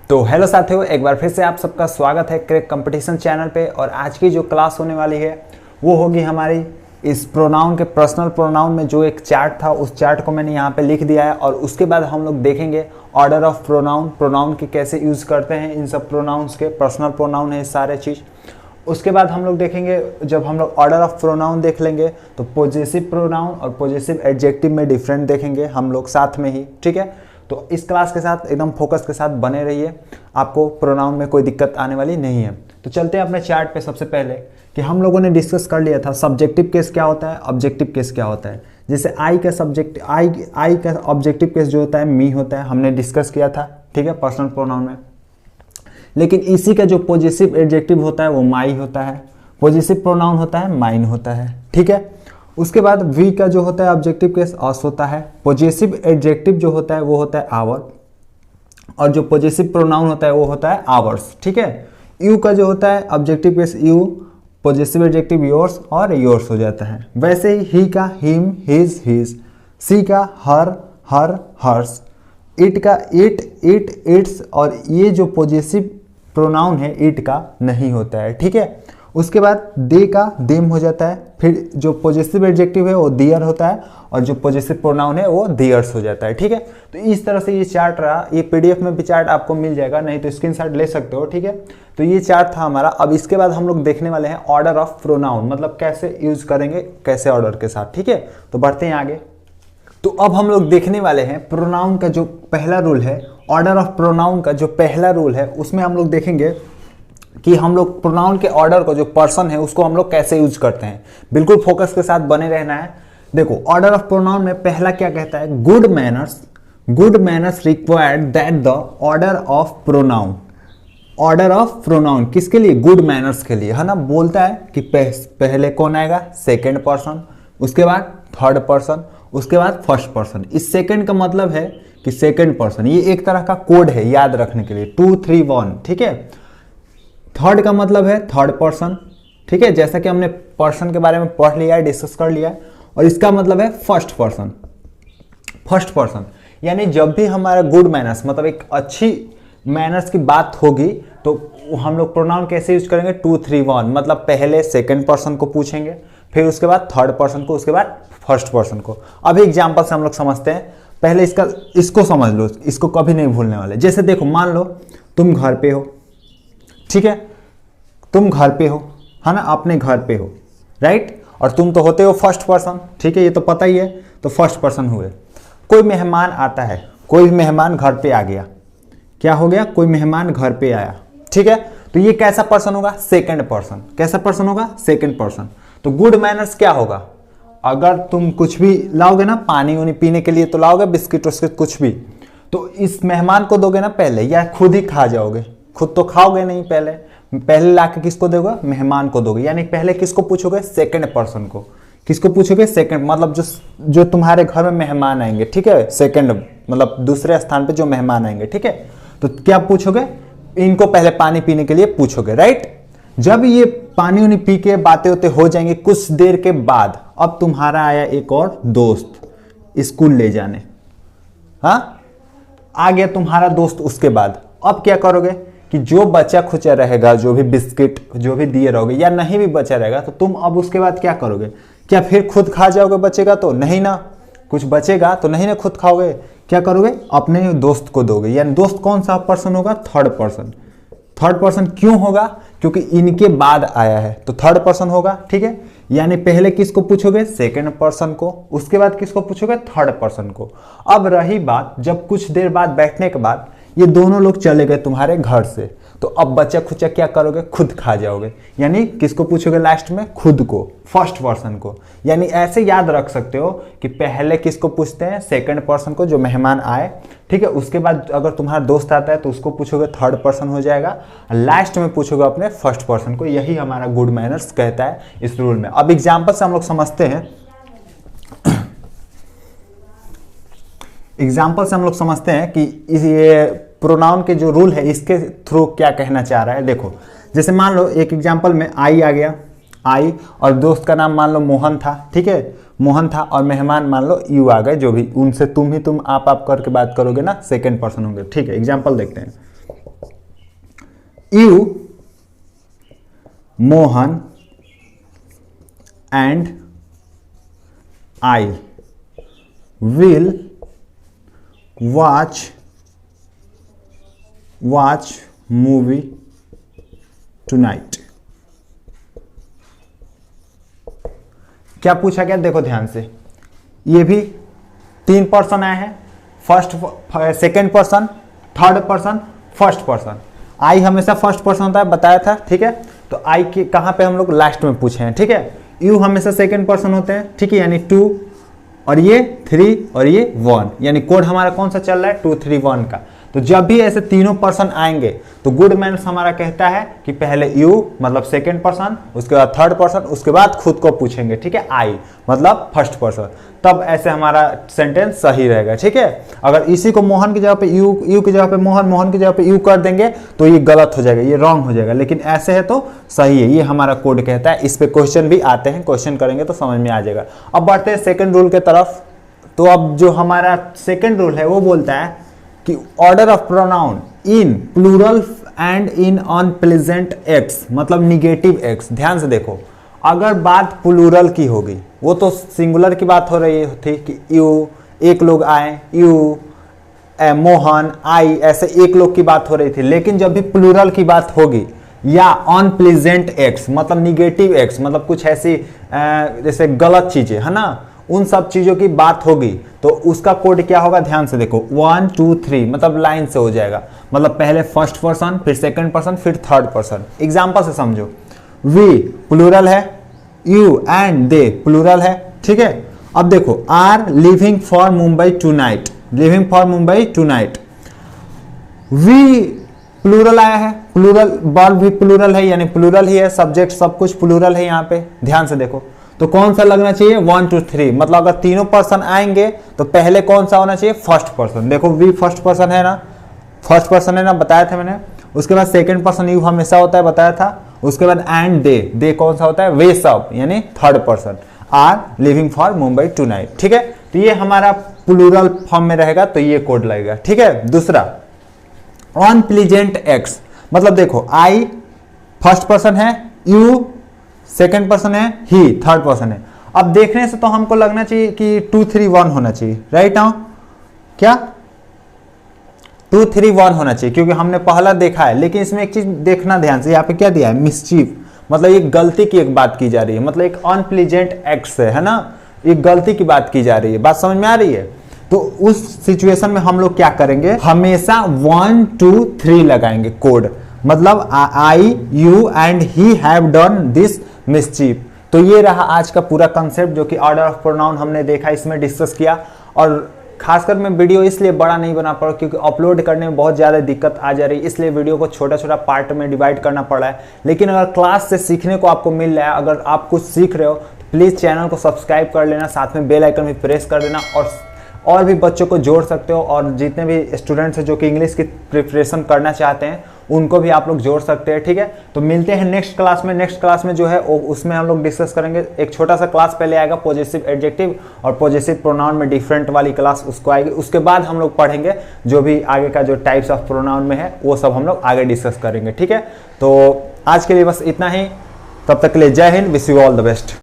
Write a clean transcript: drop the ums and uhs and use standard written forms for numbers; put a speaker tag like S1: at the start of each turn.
S1: तो हेलो साथियों, एक बार फिर से आप सबका स्वागत है क्रैक कंपटीशन चैनल पे। और आज की जो क्लास होने वाली है वो होगी हमारी इस प्रोनाउन के पर्सनल प्रोनाउन में जो एक चार्ट था उस चार्ट को मैंने यहाँ पे लिख दिया है। और उसके बाद हम लोग देखेंगे ऑर्डर ऑफ प्रोनाउन के कैसे यूज़ करते हैं इन सब प्रोनाउंस के। पर्सनल प्रोनाउन है सारे चीज़। उसके बाद हम लोग देखेंगे, जब हम लोग ऑर्डर ऑफ प्रोनाउन देख लेंगे तो पॉजेसिव प्रोनाउन और पॉजेसिव एडजेक्टिव में डिफरेंट देखेंगे हम लोग साथ में ही, ठीक है। तो इस क्लास के साथ एकदम फोकस के साथ बने रहिए, आपको प्रोनाउन में कोई दिक्कत आने वाली नहीं है। तो चलते हैं अपने चार्ट पे। सबसे पहले कि हम लोगों ने डिस्कस कर लिया था सब्जेक्टिव केस क्या होता है, ऑब्जेक्टिव केस क्या होता है। जैसे आई का ऑब्जेक्टिव केस जो होता है मी होता है, हमने डिस्कस किया था, ठीक है, पर्सनल प्रोनाउन में। लेकिन इसी का जो पॉजेसिव एडजेक्टिव होता है वो माई होता है, पॉजेसिव प्रोनाउन होता है माइन होता है, ठीक है। उसके बाद वी का जो होता है ऑब्जेक्टिव केस अस होता है, पॉजेसिव एडजेक्टिव जो होता है वो होता है आवर, और जो पॉजेसिव प्रोनाउन होता है वो होता है आवर्स, ठीक है। यू का जो होता है objective case you, possessive adjective yours और योर्स हो जाता है। वैसे ही का हिम हिज हिज, सी का हर हर्स, इट का इट इट्स, और ये जो पॉजेसिव प्रोनाउन है इट का नहीं होता है, ठीक है। उसके बाद दे का देम हो जाता है। फिर जो पॉजेसिव एडजेक्टिव है वो दियर होता है और जो पॉजेसिव प्रोनाउन है वो दियर्स हो जाता है, ठीक है। तो इस तरह से ये चार्ट रहा। ये पीडीएफ में भी चार्ट आपको मिल जाएगा, नहीं तो स्क्रीनशॉट ले सकते हो, ठीक है। तो ये चार्ट था हमारा। अब इसके बाद हम लोग देखने वाले हैं ऑर्डर ऑफ प्रोनाउन, मतलब कैसे यूज करेंगे, कैसे ऑर्डर के साथ, ठीक है। तो बढ़ते हैं आगे। तो अब हम लोग देखने वाले हैं प्रोनाउन का जो पहला रूल है, ऑर्डर ऑफ प्रोनाउन का जो पहला रूल है, उसमें हम लोग देखेंगे कि हम लोग प्रोनाउन के ऑर्डर को जो पर्सन है उसको हम लोग कैसे यूज करते हैं। बिल्कुल फोकस के साथ बने रहना है। देखो ऑर्डर ऑफ प्रोनाउन में पहला क्या कहता है, good manners required that the order of pronoun, order of pronoun किसके लिए, गुड मैनर्स के लिए, है ना। बोलता है कि पहले कौन आएगा, सेकेंड पर्सन, उसके बाद थर्ड पर्सन, उसके बाद फर्स्ट पर्सन। इस सेकेंड का मतलब है कि सेकेंड पर्सन, ये एक तरह का कोड है याद रखने के लिए, 2 3 1, ठीक है। थर्ड का मतलब है थर्ड पर्सन, ठीक है, जैसा कि हमने पर्सन के बारे में पढ़ लिया है, डिस्कस कर लिया है। और इसका मतलब है फर्स्ट पर्सन, यानी जब भी हमारा गुड मैनर्स मतलब एक अच्छी मैनर्स की बात होगी तो हम लोग प्रोनाउन कैसे यूज करेंगे, 2 3 1, मतलब पहले सेकंड पर्सन को पूछेंगे, फिर उसके बाद थर्ड पर्सन को, उसके बाद फर्स्ट पर्सन को। अभी एग्जाम्पल से हम लोग समझते हैं। पहले इसको समझ लो, इसको कभी नहीं भूलने वाले। जैसे देखो, मान लो तुम घर पे हो, ठीक है, तुम घर पे हो, है ना, अपने घर पे हो, राइट। और तुम तो होते हो फर्स्ट पर्सन, ठीक है, ये तो पता ही है। तो फर्स्ट पर्सन हुए। कोई मेहमान आता है, कोई मेहमान घर पे आ गया, क्या हो गया, कोई मेहमान घर पे आया, ठीक है। तो ये कैसा पर्सन होगा, सेकंड पर्सन। कैसा पर्सन होगा, सेकंड पर्सन। तो गुड मैनर्स क्या होगा, अगर तुम कुछ भी लाओगे ना, पानी वानी पीने के लिए तो लाओगे, बिस्किट उस्किट कुछ भी, तो इस मेहमान को दोगे ना पहले, या खुद ही खा जाओगे, खुद तो खाओगे नहीं, पहले लाके किसको दोगे, मेहमान को दोगे। यानी पहले किसको पूछोगे, सेकंड पर्सन को। किसको पूछोगे, सेकंड, मतलब जो तुम्हारे घर में मेहमान आएंगे, ठीक है, सेकंड मतलब दूसरे स्थान पे जो मेहमान आएंगे, ठीक है। तो क्या पूछोगे, इनको पहले पानी पीने के लिए पूछोगे, राइट। जब ये पानी उनी पी के बातें होते हो जाएंगे, कुछ देर के बाद अब तुम्हारा आया एक और दोस्त स्कूल ले जाने, हाँ, आ गया तुम्हारा दोस्त। उसके बाद अब क्या करोगे कि जो बचा खुचा रहेगा, जो भी बिस्किट जो भी दिए रहोगे, या नहीं भी बचा रहेगा, तो तुम अब उसके बाद क्या करोगे, क्या फिर खुद खा जाओगे, बचेगा तो नहीं ना, कुछ बचेगा तो नहीं ना खुद खाओगे, क्या करोगे, अपने दोस्त को दोगे। यानी दोस्त कौन सा पर्सन होगा, थर्ड पर्सन। थर्ड पर्सन क्यों होगा, क्योंकि इनके बाद आया है तो थर्ड पर्सन होगा, ठीक है। यानी पहले किसको पूछोगे, सेकंड पर्सन को, उसके बाद किसको पूछोगे, थर्ड पर्सन को। अब रही बात, जब कुछ देर बाद बैठने के बाद ये दोनों लोग चले गए तुम्हारे घर से, तो अब बचा खुचा क्या करोगे, खुद खा जाओगे। यानी किसको पूछोगे लास्ट में, खुद को, फर्स्ट पर्सन को। यानी ऐसे याद रख सकते हो कि पहले किसको पूछते हैं, सेकंड पर्सन को, जो मेहमान आए, ठीक है। उसके बाद अगर तुम्हारा दोस्त आता है तो उसको पूछोगे, थर्ड पर्सन हो जाएगा। लास्ट में पूछोगे अपने फर्स्ट पर्सन को। यही हमारा गुड मैनर्स कहता है इस रूल में। अब एग्जाम्पल से हम लोग समझते हैं, एग्जाम्पल से हम लोग समझते हैं कि ये प्रोनाउन के जो रूल है इसके थ्रू क्या कहना चाह रहा है। देखो, जैसे मान लो एक एग्जाम्पल में आई आ गया, आई, और दोस्त का नाम मान लो मोहन था, ठीक है, मोहन था, और मेहमान मान लो यू आ गए, जो भी, उनसे तुम आप करके बात करोगे ना, सेकंड पर्सन होंगे, ठीक है। एग्जाम्पल देखते हैं। You, Mohan and I will watch movie tonight। क्या पूछा गया देखो ध्यान से, ये भी 3 पर्सन आए हैं, first, second person, third person, first person. I हमेशा फर्स्ट पर्सन होता है, बताया था, ठीक है। तो आई के कहाँ पे हम लोग लास्ट में पूछे हैं, ठीक है। यू हमेशा सेकेंड पर्सन होते हैं, ठीक है, यानी 2, और ये 3 और ये 1, यानी कोड हमारा कौन सा चल रहा है 2 3 1 का। तो जब भी ऐसे तीनों पर्सन आएंगे तो गुड मैनर्स हमारा कहता है कि पहले यू मतलब सेकेंड पर्सन, उसके बाद थर्ड पर्सन, उसके बाद खुद को पूछेंगे, ठीक है, आई मतलब फर्स्ट पर्सन, तब ऐसे हमारा सेंटेंस सही रहेगा, ठीक है। अगर इसी को मोहन की जगह पे यू की जगह पे मोहन, मोहन की जगह पे यू कर देंगे तो ये गलत हो जाएगा, ये रॉन्ग हो जाएगा, लेकिन ऐसे है तो सही है, ये हमारा कोड कहता है। इस पे क्वेश्चन भी आते हैं, क्वेश्चन करेंगे तो समझ में आ जाएगा। अब बढ़ते हैं सेकेंड रूल के तरफ। तो अब जो हमारा सेकेंड रूल है वो बोलता है कि order of pronoun in plural and in unpleasant acts, मतलब निगेटिव एक्स। ध्यान से देखो, अगर बात प्लूरल की होगी, वो तो सिंगुलर की बात हो रही थी कि यू, एक लोग आए, यू, मोहन, आई, ऐसे एक लोग की बात हो रही थी। लेकिन जब भी प्लूरल की बात होगी या अनप्लेजेंट एक्स मतलब निगेटिव एक्स, मतलब कुछ ऐसी जैसे गलत चीजें है ना, उन सब चीजों की बात होगी तो उसका कोड क्या होगा, ध्यान से देखो, 1 2 3 मतलब लाइन से हो जाएगा, मतलब पहले फर्स्ट पर्सन, फिर सेकंड पर्सन, फिर थर्ड पर्सन। एग्जांपल से समझो, वी प्लूरल है, यू एंड दे प्लूरल है, ठीक है। अब देखो, are living for Mumbai tonight, living for Mumbai tonight, we plural आया है, प्लूरल वर्ब भी प्लूरल है, यानी प्लूरल ही है, सब्जेक्ट सब कुछ प्लूरल है यहाँ पे। ध्यान से देखो, तो कौन सा लगना चाहिए 1 2 3, मतलब अगर तीनों पर्सन आएंगे तो पहले कौन सा होना चाहिए, फर्स्ट पर्सन। देखो वी फर्स्ट पर्सन है ना, फर्स्ट पर्सन है ना, बताया था मैंने। उसके बाद सेकंड पर्सन यू हमेशा होता है, बताया था। उसके बाद एंड दे कौन सा होता है, वे सब, यानी third person. Are living for Mumbai tonight, ठीक है। तो ये हमारा प्लूरल फॉर्म में रहेगा, तो ये कोड लगेगा, ठीक है। दूसरा अनप्लीजेंट एक्स, मतलब देखो आई फर्स्ट पर्सन है, यू सेकेंड पर्सन है, ही थर्ड पर्सन है। अब देखने से तो हमको लगना चाहिए कि 2 3 1 होना चाहिए, राइट नाउ, क्या 2 3 1 होना चाहिए, क्योंकि हमने पहला देखा है। लेकिन इसमें एक चीज देखना ध्यान से, यहाँ पे क्या दिया है, मिसचीफ, मतलब एक गलती की एक बात की जा रही है, मतलब एक अनप्लीजेंट एक्ट है ना, एक गलती की बात की जा रही है। बात समझ में आ रही है? तो उस सिचुएशन में हम लोग क्या करेंगे, हमेशा 1 2 3 लगाएंगे कोड, मतलब I you and he have done this mischief. तो ये रहा आज का पूरा कंसेप्ट, जो कि ऑर्डर ऑफ प्रोनाउन हमने देखा, इसमें डिस्कस किया। और खासकर मैं वीडियो इसलिए बड़ा नहीं बना पड़ा क्योंकि अपलोड करने में बहुत ज़्यादा दिक्कत आ जा रही है, इसलिए वीडियो को छोटा छोटा पार्ट में डिवाइड करना पड़ा है। लेकिन अगर क्लास से सीखने को आपको मिल रहा है, अगर आप कुछ सीख रहे हो तो प्लीज़ चैनल को सब्सक्राइब कर लेना, साथ में बेल आइकन भी प्रेस कर देना, और भी बच्चों को जोड़ सकते हो। और जितने भी स्टूडेंट्स हैं जो कि इंग्लिश की प्रिपरेशन करना चाहते हैं, उनको भी आप लोग जोड़ सकते हैं, ठीक है। तो मिलते हैं नेक्स्ट क्लास में। नेक्स्ट क्लास में जो है उसमें हम लोग डिस्कस करेंगे, एक छोटा सा क्लास पहले आएगा पॉजिटिव एडजेक्टिव और पॉजिटिव प्रोनाउन में डिफरेंट वाली क्लास उसको आएगी। उसके बाद हम लोग पढ़ेंगे जो भी आगे का जो टाइप्स ऑफ प्रोनाउन में है वो सब हम लोग आगे डिस्कस करेंगे, ठीक है। तो आज के लिए बस इतना ही, तब तक के लिए जय Hind, wish you all the best.